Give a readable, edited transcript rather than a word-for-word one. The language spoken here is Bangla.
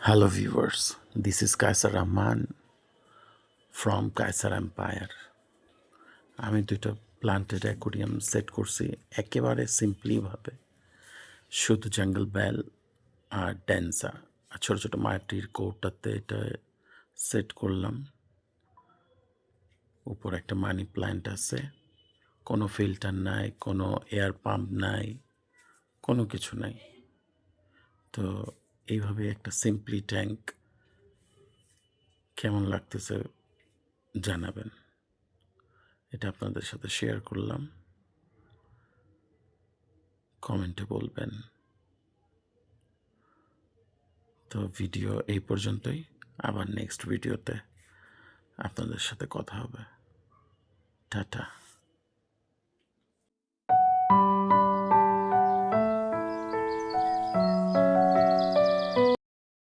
Hello viewers, this is Kaisar Rahman from Kaisar Empire. আমি দুটো প্লান্টেড অ্যাকোরিয়াম সেট করছি একেবারে সিম্পলিভাবে, শুধু জঙ্গল বেল আর ড্যান্সা আর ছোটো ছোটো মাটির কৌটাতে এটা সেট করলাম। উপর একটা মানি প্ল্যান্ট আছে, কোনো ফিল্টার নাই, কোনো এয়ার পাম্প নাই, কোনো কিছু নাই। তো এইভাবে একটা সিম্পলি ট্যাঙ্ক কেমন লাগতেছে জানাবেন, এটা আপনাদের সাথে শেয়ার করলাম, কমেন্টে বলবেন। তো ভিডিও এই পর্যন্তই, আবার নেক্সট ভিডিওতে আপনাদের সাথে কথা হবে। টাটা।